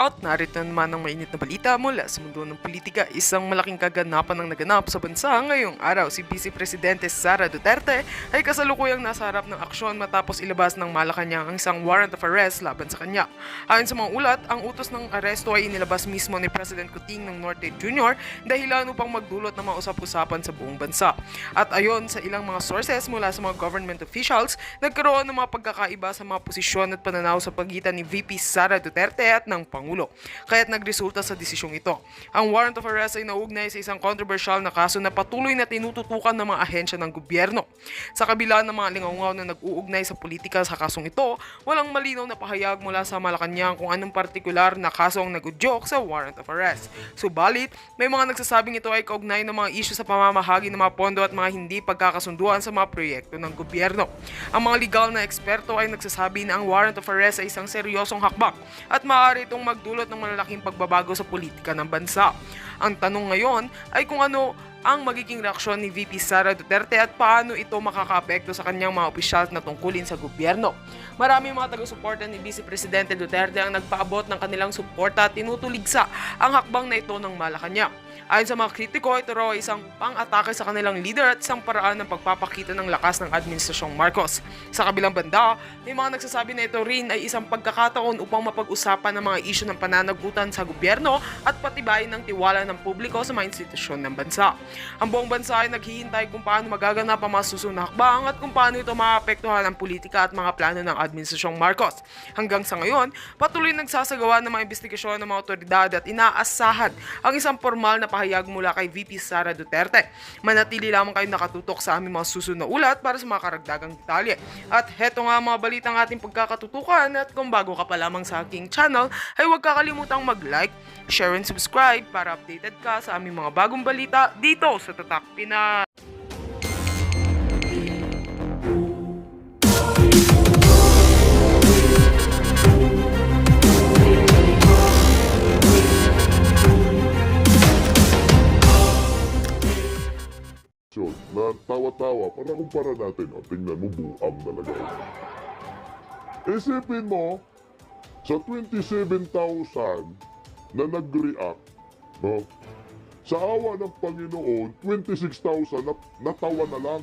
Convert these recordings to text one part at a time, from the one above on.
At narito naman ang mainit na balita mula sa mundo ng politika. Isang malaking kaganapan ang naganap sa bansa ngayong araw. Si Vice Presidente Sara Duterte ay kasalukuyang nasa harap ng aksyon matapos ilabas ng Malacanang ang isang warrant of arrest laban sa kanya. Ayon sa mga ulat, ang utos ng aresto ay inilabas mismo ni President Kuting ng Norte Jr. dahilan upang magdulot ng mga usap-usapan sa buong bansa. At ayon sa ilang mga sources mula sa mga government officials, nagkaroon ng mga pagkakaiba sa mga posisyon at pananaw sa pagitan ni VP Sara Duterte at ng Pangulo. Kaya't nagresulta sa desisyong ito. Ang warrant of arrest ay nauugnay sa isang controversial na kaso na patuloy na tinututukan ng mga ahensya ng gobyerno. Sa kabila ng mga lingaw na nag-uugnay sa politika sa kasong ito, walang malinaw na pahayag mula sa Malacanang kung anong partikular na kaso ang nagudyok sa warrant of arrest. Subalit, may mga nagsasabing ito ay kaugnay ng mga isyu sa pamamahagi ng mga pondo at mga hindi pagkakasunduan sa mga proyekto ng gobyerno. Ang mga legal na eksperto ay nagsasabi na ang warrant of arrest ay isang seryosong hakbang at maaari itong magdulot ng malalaking pagbabago sa politika ng bansa. Ang tanong ngayon ay kung ano ang magiging reaksyon ni VP Sara Duterte at paano ito makakaapekto sa kanyang mga opisyal na tungkulin sa gobyerno. Maraming mga taga-suporta ni Vice Presidente Duterte ang nagpaabot ng kanilang suporta at tinutuligsa ang hakbang na ito ng Malacanang. Ayon sa mga kritiko, ito raw ay isang pang-atake sa kanilang leader at isang paraan ng pagpapakita ng lakas ng Administrasyong Marcos. Sa kabilang banda, may mga nagsasabi na ito rin ay isang pagkakataon upang mapag-usapan ng mga isyu ng pananagutan sa gobyerno at patibayin ng tiwala ng publiko sa mga institusyon ng bansa. Ang buong bansa ay naghihintay kung paano magaganap ang mga susunod na hakbang at kung paano ito maapektuhan ang politika at mga plano ng Administrasyong Marcos. Hanggang sa ngayon, patuloy nagsasagawa ng mga investigasyon ng mga otoridad at inaasahan ang isang formal na pahayag mula kay VP Sara Duterte. Manatili lamang kayo nakatutok sa aming mga susunod na ulat para sa mga karagdagang detalye. At heto nga mga balitang ating pagkakatutukan at kung bago ka pa lamang sa aking channel ay huwag kakalimutang mag-like, share and subscribe para updated ka sa aming mga bagong balita dito sa Tatak Pinas. Na tawa-tawa para kumpara natin, tingnan mo, buang talaga. Isipin mo, sa 27,000 na nag-react, no? Sa awa ng Panginoon, 26,000 na natawa na lang.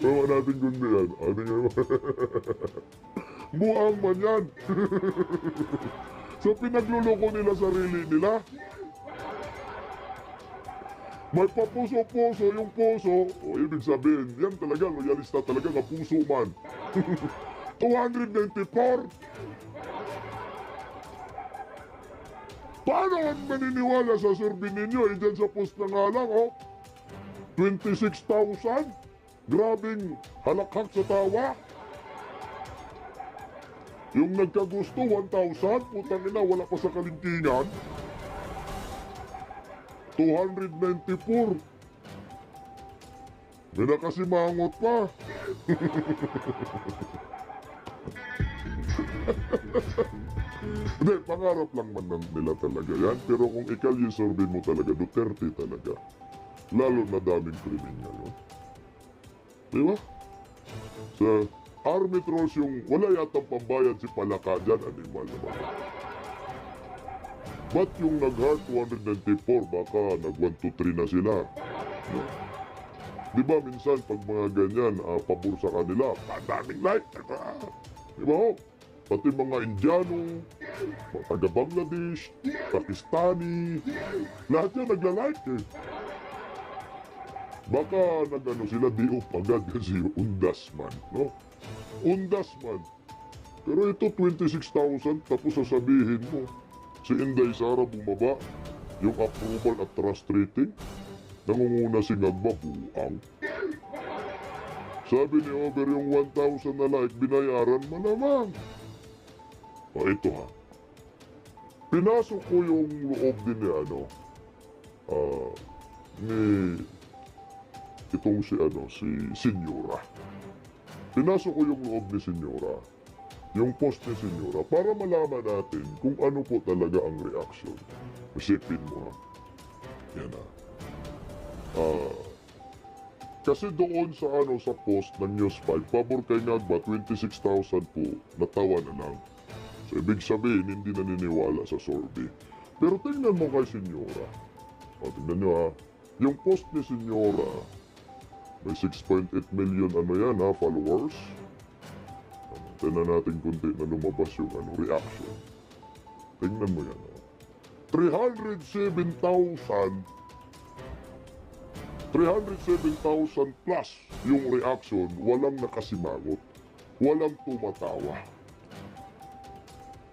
Bawa natin kundi yan. Buang man yan. So pinagluloko nila sarili nila. May papuso-puso yung puso. O ibig sabihin, yan talaga, loyalista talaga na puso man. 294. Paano ang maniniwala sa survey ninyo? Dyan sa post na nga lang, 26,000? Grabing halakhak sa tawa. Yung nagkagusto, 1,000, putang ina, wala pa sa kalingkingan. 294. May nakasimangot pa. Hindi, pangarap lang man nila talaga yan. Pero kung ikaw yung survey mo talaga, Duterte talaga. Lalo na daming krimen ngayon. Diba? Sa Army trolls yung wala yatang pambayad si Palaka dyan, animal naman. Ba't yung nag-heart 294, baka nag 1, 2, 3 na sila? No? Diba minsan pag mga ganyan, pabor sa kanila, madaming like, diba ho? Pati mga Indiano, mga taga-Bangladesh, Pakistani, lahat yan nagla-like eh. Baka nag-ano sila, di upagad kasi undas man, no? Undas man. Pero ito 26,000 tapos sasabihin mo si Inday Sara bumaba yung approval at trust rating. Nangunguna si Ngagba buang. Sabi ni Over yung 1,000 na like binayaran mo naman. O ito ha. Pinasok ko yung loob din ni ni itong si Senyora. Pinasok ko yung loob ni Senyora, yung post ni Senyora, para malaman natin kung ano po talaga ang reaction. Isipin mo ha. Yan ha. Kasi doon sa sa post ng News 5, pabor kay Ngagba, 26,000 po, natawa na lang. So, ibig sabihin, hindi naniniwala sa survey. Pero tingnan mo kay Senyora. O, tingnan nyo ha. Yung post ni Senyora, may 6.8 million followers. Tingnan natin kunti na lumabas yung reaction. Tingnan mo yan. 307,000 plus yung reaction, walang nakasimangot, walang tumatawa.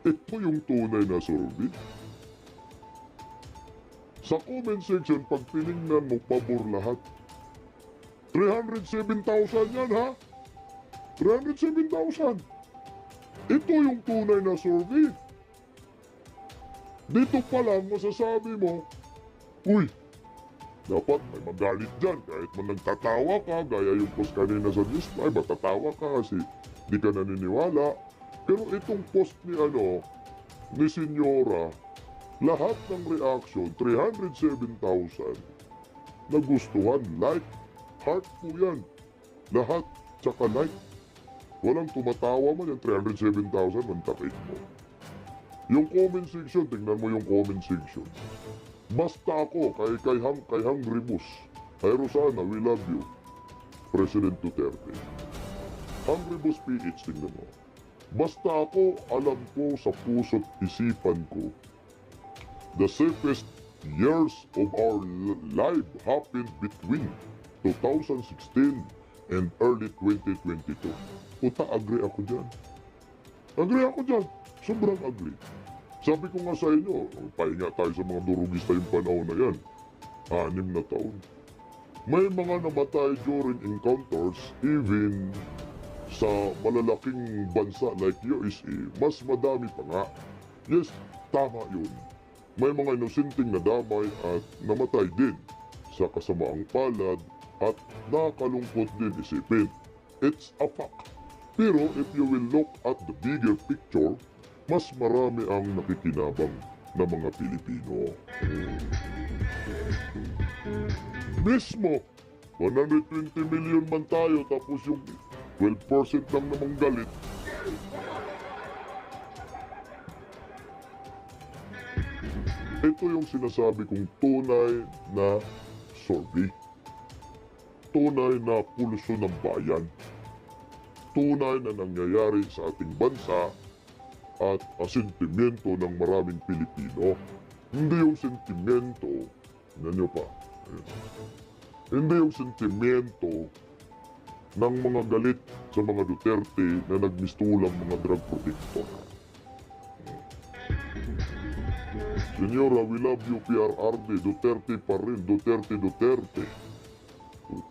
Ito yung tunay na survey. Sa comment section, pag tinignan mo, pabor lahat. 307,000 yan ha? 307,000. Ito yung tunay na survey. Dito pa lang masasabi mo, uy, dapat may magalit dyan kahit man nagtatawa ka, gaya yung post kanina sa News 5, matatawa ka kasi di ka naniniwala. Pero itong post ni ni Senyora, lahat ng reaction, 307,000, nagustuhan, like, heart po yan. Lahat, tsaka like. Walang tumatawa man yan, 307,000, mantakit mo. Yung comment section, tingnan mo yung comment section. Basta ako, kay Hungry Bus, kay Rosana, we love you, President Duterte. Hungry Bus PH, tingnan mo. Basta ako, alam ko sa puso't isipan ko, the safest years of our life happened between 2016 and early 2022. Puta, agree ako dyan. Agree ako dyan. Sobrang agree. Sabi ko nga sa inyo, pahinga tayo sa mga durugista yung panahon na yan. 6 na taon. May mga namatay during encounters, even sa malalaking bansa like USA, mas madami pa nga. Yes, tama yun. May mga inosenteng nadamay at namatay din sa kasamaang palad at nakakalungkot din isipin. It's a fact. Pero if you will look at the bigger picture, mas marami ang nakikinabang na mga Pilipino. Mismo, 120 million man tayo tapos yung 12% lang namang galit. Ito yung sinasabi kong tunay na survey. Tunay na pulso ng bayan. Tunay na nangyayari sa ating bansa at sentimiento ng maraming Pilipino. Hindi yung sentimento, nyo pa, hindi yung sentimento ng mga galit sa mga Duterte na nagmistulang mga drug protector. Senyora, we love you, PRRD, Duterte pa rin, Duterte, Duterte.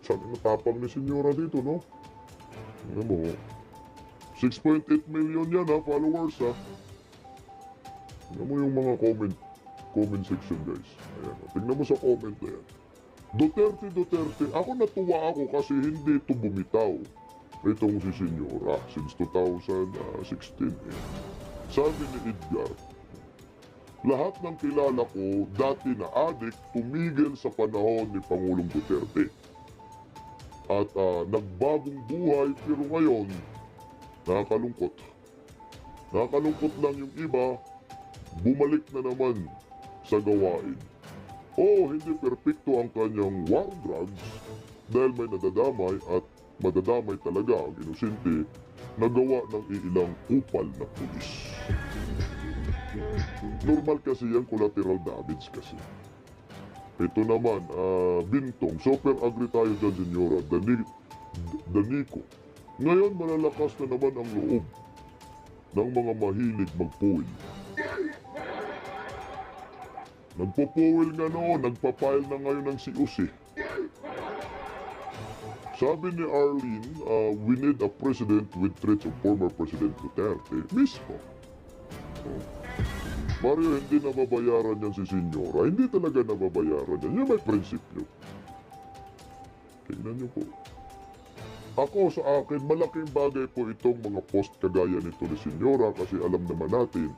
Saan natapang ni Senyora dito, no? Ano mo, 6.8 million yan followers ha. Ano mo yung mga comment section guys. Ayan, tingnan mo sa comment na yan. Duterte, Duterte, ako natuwa ako kasi hindi ito bumitaw. Itong si Senyora since 2016 Sabi ni Edgar, lahat ng kilala ko dati na addict tumigil sa panahon ni Pangulong Duterte. At nagbagong buhay pero ngayon, nakakalungkot. Nakakalungkot lang yung iba, bumalik na naman sa gawain. Oo, hindi perpekto ang kanyang war drugs dahil may nadadamay at madadamay talaga ang inosente na gawa ng iilang kupal na pulis. Normal kasi yan, collateral damage kasi. Ito naman, Bintong, super agree tayo dyan, Senyora, Daniko. Ngayon, malalakas na naman ang loob ng mga mahilig magpuwil. Nagpupuwil nga noon, nagpapile na ngayon ng siusi. Sabi ni Arlene, we need a president with traits of former President Duterte. Mismo. Mario, hindi nababayaran yan si Senyora. Hindi talaga nababayaran yan. Yan may prinsipyo. Tingnan niyo po. Ako sa akin, malaking bagay po itong mga post kagaya nito ni Senyora kasi alam naman natin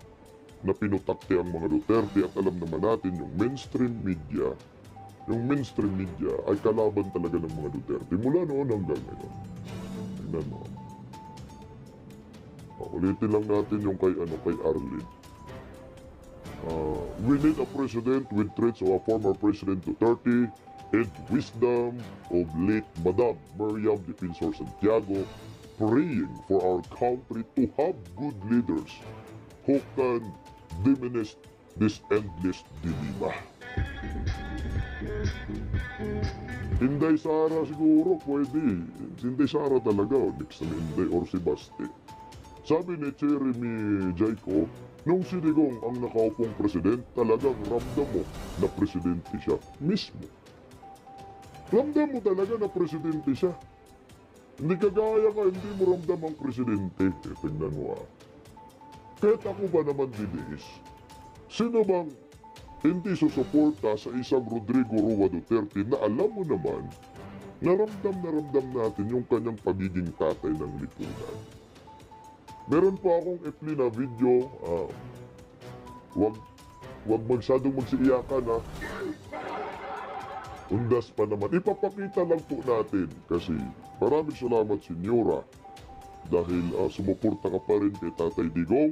na pinutakte ang mga Duterte at alam naman natin yung mainstream media yung mainstream media ay kalaban talaga ng mga Duterte mula noon hanggang ngayon. Tingnan mo. Ulitin lang natin yung kay Arlene. We need a president with traits of a former President Duterte and wisdom of late Madam Miriam Defensor Santiago, praying for our country to have good leaders who can diminish this endless dilemma. Inday Sara siguro pwede. Si Inday Sara talaga, o next na Inday or si Basti. Sabi ni Jeremy Jaico, nung si Digong ang nakaupong president, talagang ramdam mo na presidente siya mismo. Ramdam mo talaga na presidente siya. Hindi kagaya ka, hindi mo ramdam ang presidente. Tingnan mo Kahit ako ba naman dinis, sino bang hindi susuporta sa isang Rodrigo Roa Duterte na alam mo naman na ramdam natin yung kanyang pagiging tatay ng lipunan. Meron pa akong epli na video, wag masyadong magsiiyakan Undas pa naman. Ipapakita lang po natin kasi maraming salamat Senyora dahil sumuporta ka pa rin kay Tatay Digong.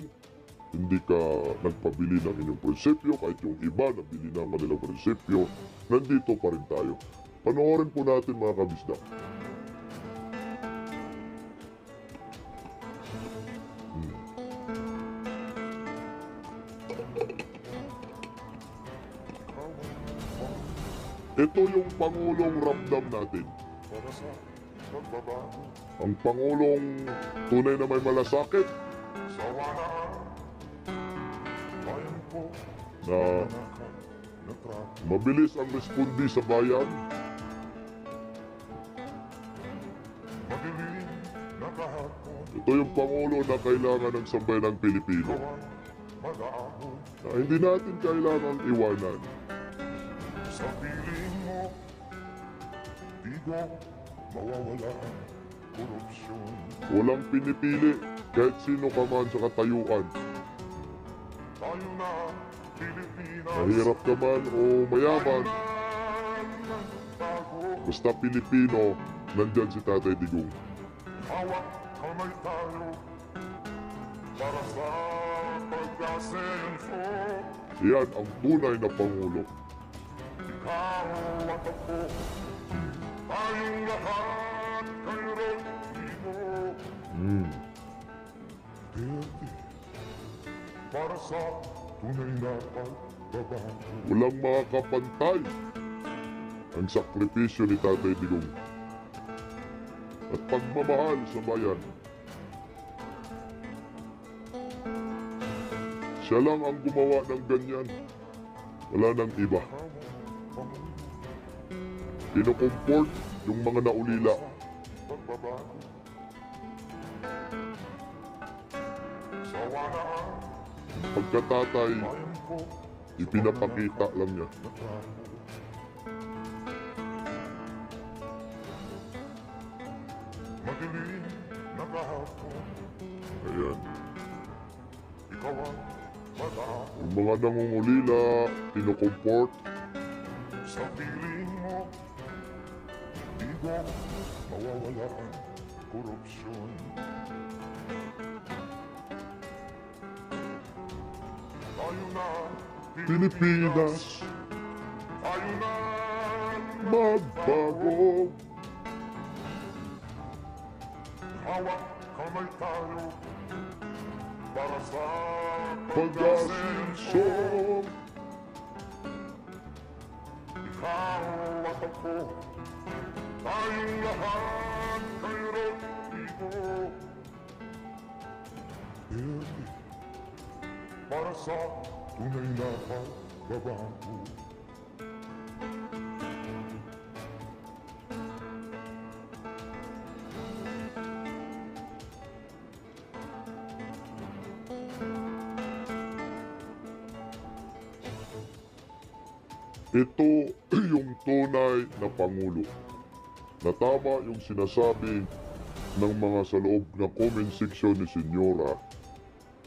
Hindi ka nagpabili ng inyong prinsipyo kahit yung iba nabili na ang kanilang prinsipyo. Nandito pa rin tayo. Panoorin po natin mga kabisda. Ito yung Pangulong ramdam natin. Para sa pagbabago Ang Pangulong tunay na may malasakit sa walaan, bayan ko na natrato. mabilis ang respondi sa bayan, Madilim na kahapon, ito yung Pangulo na kailangan ng sambayanang Pilipino ikaw ang mag-aahon na hindi natin kailangang iwanan. sa piling mo. Di ko mawawala ang korupsyon. Walang pinipili kahit sino ka man sa katayuan. Tayo na Pilipinas, Mahirap ka man o mayaman, ng bago. basta Pilipino, nandyan si Tatay Digong. Hawak kamay tayo para sa pag-asenso. Yan ang tunay na Pangulo. Ikaw at ako, tayong lahat kay Rodrigo Duterte, para sa tunay na pagbabago. Walang makakapantay ang sakripisyo ni Tatay Digong at pagmamahal sa bayan. Siya lang ang gumawa ng ganyan. Wala nang iba. Kinukomport yung mga naulila. Pagbabago sa walaan, Pagkatatay, bayan ko ipinapakita lang niya. natrato. Madilim na kahapon, Ayan. ikaw ang mag-aahon Yung mga nangungulila, kinukomport. sa piling mo. Di ko mawawala ang korupsyon. Tayo na Pilipinas, tayo na magbago. hawak kamay tayo para sa Pag-asenso, Ikaw at ako, tayong lahat kay Rodrigo Duterte, para sa tunay na pagbabago. ito yung tunay na Pangulo. Na tama yung sinasabi ng mga sa loob ng comment section ni Senyora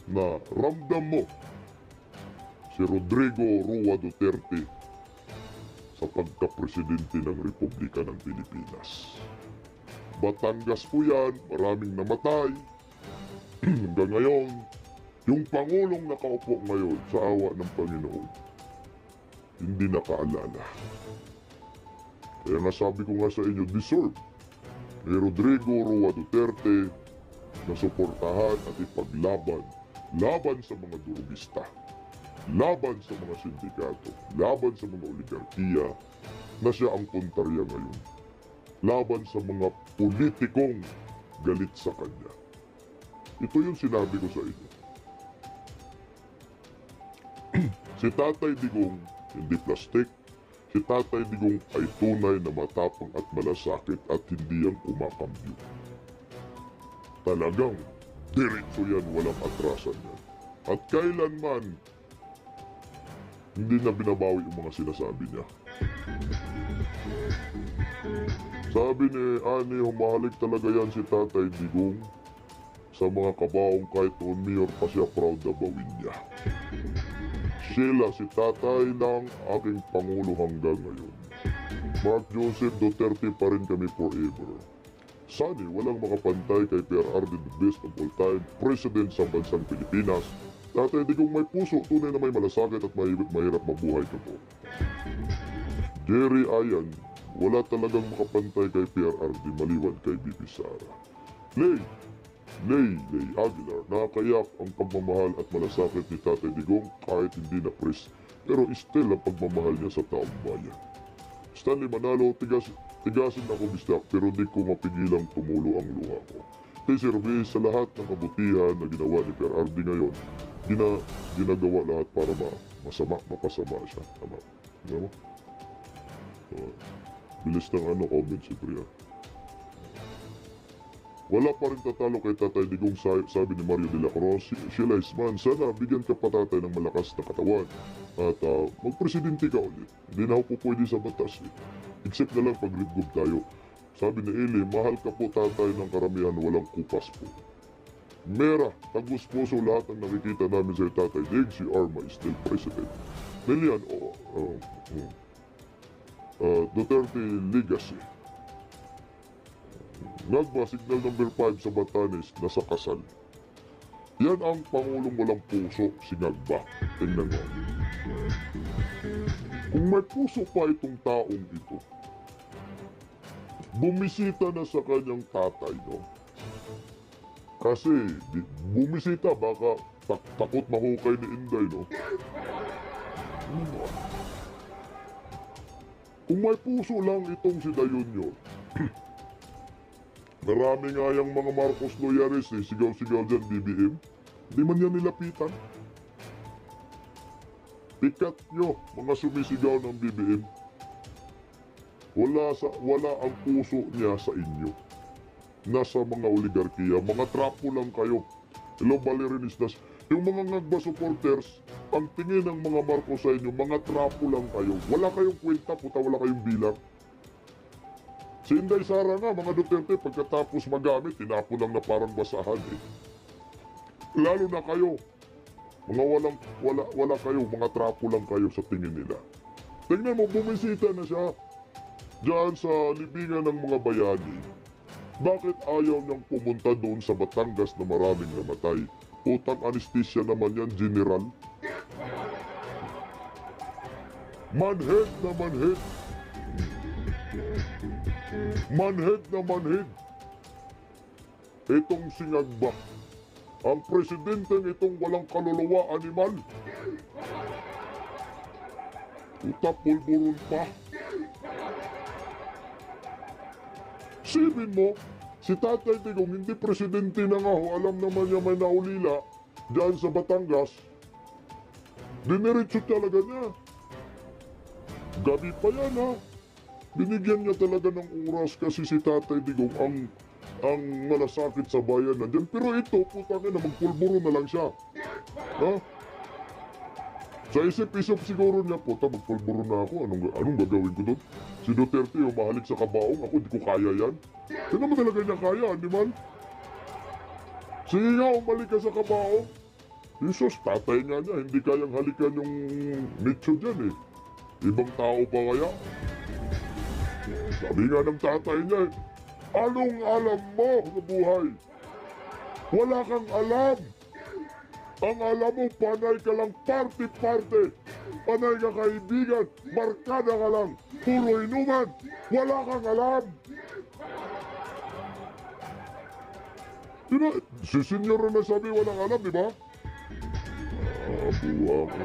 na ramdam mo si Rodrigo Roa Duterte sa pagka-presidente ng Republika ng Pilipinas. Batangas po yan, maraming namatay. Hanggang ngayon, yung Pangulong nakaupo ngayon sa awa ng Panginoon, hindi nakaalala. Kaya nga sabi ko nga sa inyo, deserve ni Rodrigo Roa Duterte na suportahan at ipaglaban laban sa mga durugista, laban sa mga sindikato, laban sa mga oligarkiya na siya ang kontrarya ngayon, laban sa mga politikong galit sa kanya. Ito yung sinabi ko sa inyo. Si Tatay Digong hindi plastic. Si Tatay Digong ay tunay na matapang at malasakit at hindi yan kumakambyo. Talagang diretso yan, walang atrasan yan. At kailanman hindi na binabawi yung mga sinasabi niya. Sabi ni Ani, humahalik talaga yan si Tatay Digong sa mga kabaong kahit noon mayor pa siya, proud na bawin niya. Sheila, si Tatay ng aking Pangulo hanggang ngayon. Mark Joseph Duterte pa rin kami forever. Sani, walang makapantay kay PRRD, the best of all time, President sa bansang Pilipinas. Tatay Digong may puso, tunay na may malasakit at mahirap mabuhay ka po. Jerry Ayan, wala talagang makapantay kay PRRD maliwan kay BP Sara. Lay Aguilar, nakakayak ang pagmamahal at malasakit ni Tatay Digong kahit hindi na pres, pero still ang pagmamahal niya sa taong bayan. Stanley Manalo, tigasin ako bistak pero di ko mapigilang tumulo ang luha ko. Kay Service, sa lahat ng kabutihan na ginawa ni PRRD ngayon, ginagawa lahat para mapasama siya. Tama. Ano mo? Bilis ng comment si Bria. Wala pa rin tatalo kay Tatay Digong, sabi ni Mario de la Cruz. Sheila Isman, sana bigyan ka pa tatay ng malakas na katawan at magpresidente ka ulit. Hindi na ako po pwede sa batas eh. Except na lang pag libgob tayo. Sabi ni Eli, mahal ka po tatay ng karamihan, walang kupas po. Mera, tagus puso lahat ng nakikita namin sa Tatay Dig, si Arma is still president. Lilian, Duterte Legacy. Ngagba, signal number 5 sa Batanes, nasa kasal. Yan ang Pangulong walang puso, si Ngagba. Tingnan mo. Kung may puso pa itong taong ito, bumisita na sa kanyang tatay, no? Kasi, bumisita, baka takot mahukay ni Inday, no? Kung may puso lang itong si Dayon yun, marami nga yung mga Marcos loyalis eh, sigaw-sigaw dyan, BBM. Hindi man yan nilapitan. Pikat nyo, mga sumisigaw ng BBM. Wala ang puso niya sa inyo. Nasa mga oligarkiya, mga trapo lang kayo. Hello, Balerinistas. Yung mga Ngagba supporters, ang tingin ng mga Marcos sa inyo, mga trapo lang kayo. Wala kayong kwenta, puta, wala kayong bilang. Si Inday Sara nga, mga Duterte, pagkatapos magamit, tinapon lang na parang basahan eh. Lalo na kayo, mga wala kayo, mga trapo lang kayo sa tingin nila. Tingnan mo, bumisita na siya diyan sa libingan ng mga bayani. Bakit ayaw niyang pumunta doon sa Batangas na maraming namatay? Utang anesthesia naman yan, general. Manhead na manhead. Manhead na manhead. Itong si Ngagba, ang presidenteng itong walang kaluluwa, animal. Pulburon pa. Sibin mo, si Tatay Digong hindi presidente na nga ho, alam naman niya may naulila dyan sa Batangas. Diniretso talaga niya. Gabi pa yan ha. Binigyan niya talaga ng oras kasi si Tatay Digong ang malasakit sa bayan nandyan. Pero ito, putangin na, magpulburo na lang siya. Ha? Sa isip-isip siguro niya, puta, magpulburo na ako. Anong gagawin ko doon? Si Duterte, umahalik sa kabaong. Ako, di ko kaya yan. Sino naman talaga niya kaya, animal? Sige nga, umalik ka sa kabaong. Jesus, tatay nga niya. Hindi kayang halikan yung nicho dyan eh. Ibang tao pa kaya? Sabi nga ng tatay niya, anong alam mo sa buhay? Wala kang alam. Ang alam mo, panay ka lang party-party. Panay ka kaibigan, barkada ka lang. Puro inuman, wala kang alam. Diba? Si senyor na sabi walang alam, di ba? Buwa ko.